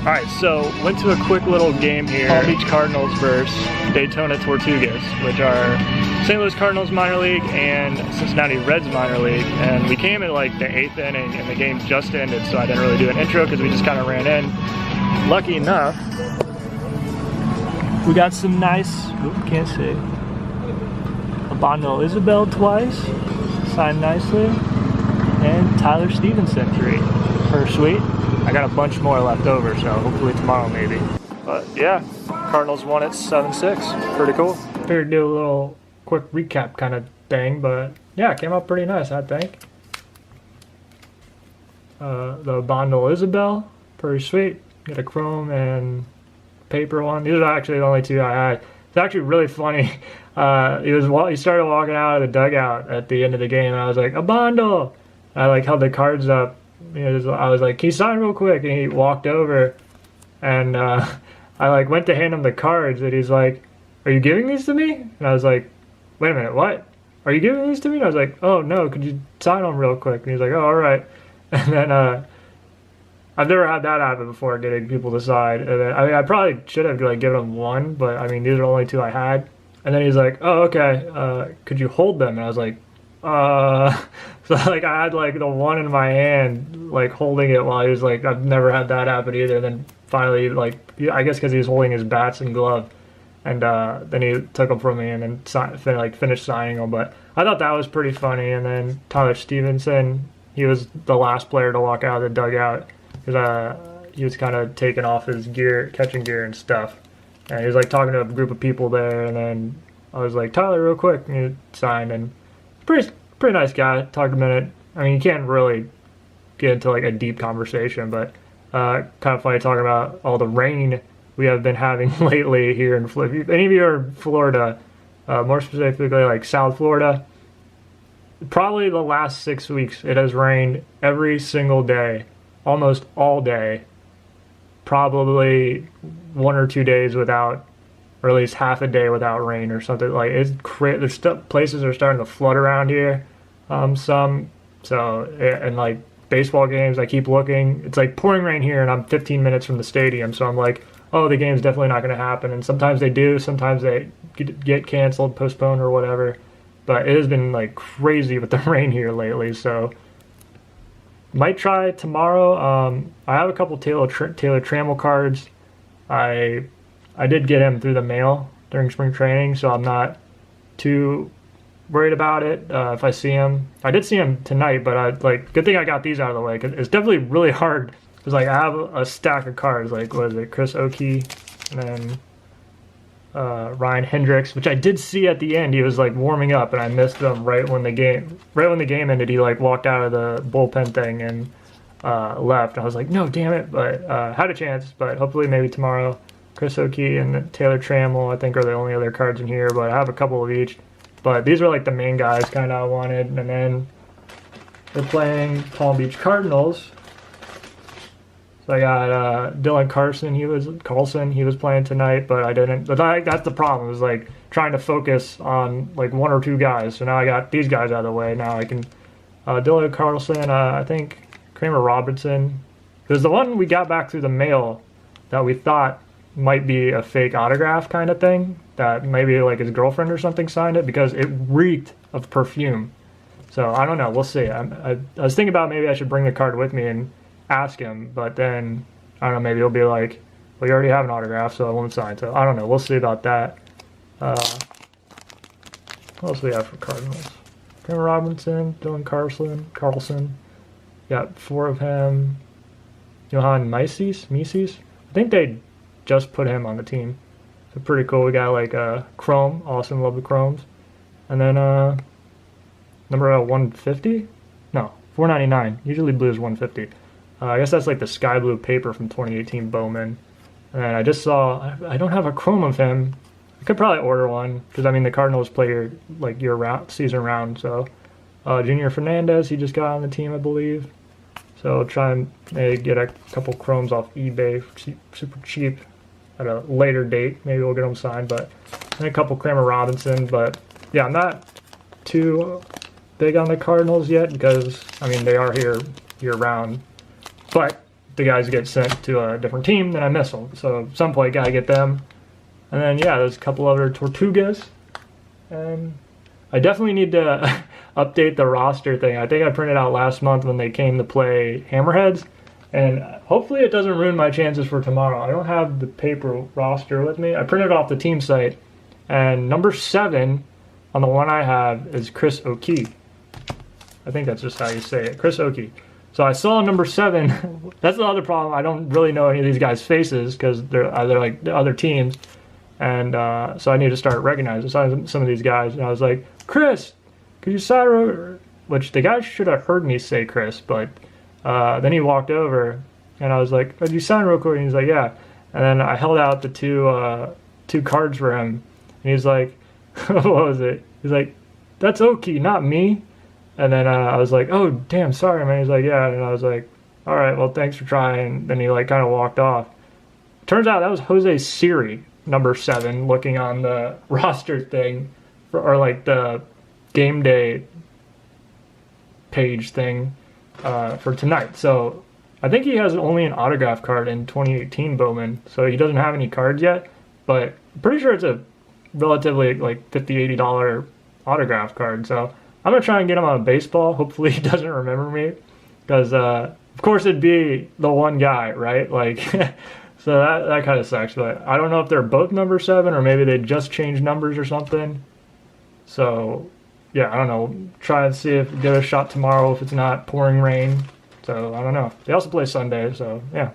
Alright, so went to a quick little game here. Palm Beach Cardinals versus Daytona Tortugas, which are St. Louis Cardinals minor league and Cincinnati Reds minor league. And we came in like the 8th inning and the game just ended, so I didn't really do an intro because we just kind of ran in. Lucky enough, we got some nice, can't see, Abando Isabel twice, signed nicely, and Tyler Stevenson 3 per suite. I got a bunch more left over, so hopefully tomorrow maybe. But yeah, Cardinals won it 7-6. Pretty cool. Figured to do a little quick recap kind of thing, but yeah, it came out pretty nice, I think. The Bondo Isabel, pretty sweet. Got a chrome and paper one. These are actually the only two I had. It's actually really funny. He started walking out of the dugout at the end of the game, and I was like, Abando! I like held the cards up. I was like, can you sign real quick? And he walked over, and I like went to hand him the cards, and he's like, are you giving these to me? And I was like, wait a minute, what? Are you giving these to me? And I was like, oh no, could you sign them real quick? And he's like, oh, all right. And then I've never had that happen before, getting people to sign. And then, I mean, I probably should have like given him one, but I mean, these are the only two I had. And then he's like, oh, okay, could you hold them? And I was like, so like I had like the one in my hand, like holding it while he was like, I've never had that happen either. And then finally, like, I guess because he was holding his bats and glove, and then he took them from me and then finished signing them. But I thought that was pretty funny. And then Tyler Stevenson, he was the last player to walk out of the dugout because he was kind of taking off his gear, catching gear and stuff. And he was like talking to a group of people there, and then I was like, Tyler, real quick, and he signed. And pretty nice guy. Talked a minute. I mean, you can't really get into like a deep conversation, but kind of funny talking about all the rain we have been having lately here in Florida. If any of you are in Florida, more specifically like South Florida, probably the last 6 weeks it has rained every single day, almost all day. Probably 1 or 2 days without, or at least half a day without rain or something. Like, it's crazy. There's places are starting to flood around here. And like baseball games, I keep looking. It's like pouring rain here, and I'm 15 minutes from the stadium. So I'm like, oh, the game's definitely not going to happen. And sometimes they do. Sometimes they get canceled, postponed, or whatever. But it has been like crazy with the rain here lately. So might try tomorrow. I have a couple Taylor Trammell cards. I did get him through the mail during spring training, so I'm not too worried about it. If I see him, I did see him tonight, but good thing I got these out of the way, because it's definitely really hard. Because like I have a stack of cards, like what is it, Chris Oakey, and then Ryan Hendricks, which I did see at the end. He was like warming up, and I missed him right when the game ended. He like walked out of the bullpen thing and left. I was like, no, damn it! But had a chance. But hopefully, maybe tomorrow. Chris Oakey and Taylor Trammell, I think, are the only other cards in here. But I have a couple of each. But these are like the main guys, kind of I wanted. And then they're playing Palm Beach Cardinals. So I got Dylan Carlson. He was playing tonight, but I didn't. But that's the problem. Is like trying to focus on like 1 or 2 guys. So now I got these guys out of the way. Now I can Dylan Carlson. I think Kramer Robinson. There's the one we got back through the mail that we thought might be a fake autograph kind of thing. That maybe like his girlfriend or something signed it, because it reeked of perfume. So I don't know. We'll see. I was thinking about maybe I should bring the card with me and ask him, but then I don't know, maybe he'll be like, well, you already have an autograph, so I won't sign. So I don't know, we'll see about that. What else do we have for Cardinals? Kramer Robinson, Dylan Carlson, got 4 of him. Johan Mises, I think they just put him on the team, so pretty cool. We got like a chrome, awesome, love the chromes. And then number 150, no, 499, usually blue is 150. I guess that's like the sky blue paper from 2018 Bowman. And then I just saw, I don't have a chrome of him. I could probably order one, because I mean the Cardinals play here like year round, season round. So Junior Fernandez, he just got on the team, I believe. So I'll try and get a couple chromes off eBay, super cheap, at a later date. Maybe we'll get them signed. But and a couple Kramer Robinson. But yeah, I'm not too big on the Cardinals yet, because I mean they are here year round. But the guys get sent to a different team, then I miss them. So at some point, gotta get them. And then yeah, there's a couple other Tortugas, and I definitely need to update the roster thing. I think I printed out last month when they came to play Hammerheads, and hopefully it doesn't ruin my chances for tomorrow. I don't have the paper roster with me. I printed off the team site, and number 7 on the one I have is Chris O'Kee. I think that's just how you say it, Chris O'Kee. So I saw number 7. That's the other problem. I don't really know any of these guys' faces because they're either like the other teams, and so I need to start recognizing some of these guys. And I was like, Chris, could you sign? Which the guy should have heard me say Chris, but then he walked over, and I was like, "Could you sign real quick?" And he's like, "Yeah." And then I held out the two cards for him, and he's like, "What was it?" He's like, "That's Oki, not me." And then I was like, "Oh, damn, sorry, man." He's like, "Yeah." And I was like, "All right, well, thanks for trying." Then he like kind of walked off. Turns out that was Jose Siri, number 7, looking on the roster thing, or like the game day page thing for tonight. So I think he has only an autograph card in 2018 Bowman, so he doesn't have any cards yet, but I'm pretty sure it's a relatively like $50-$80 autograph card. So I'm gonna try and get him on a baseball. Hopefully he doesn't remember me, because of course it'd be the one guy, right? Like so that kind of sucks. But I don't know if they're both number 7 or maybe they just changed numbers or something. So yeah, I don't know. Try and see if give it a shot tomorrow if it's not pouring rain. So I don't know. They also play Sunday, so yeah.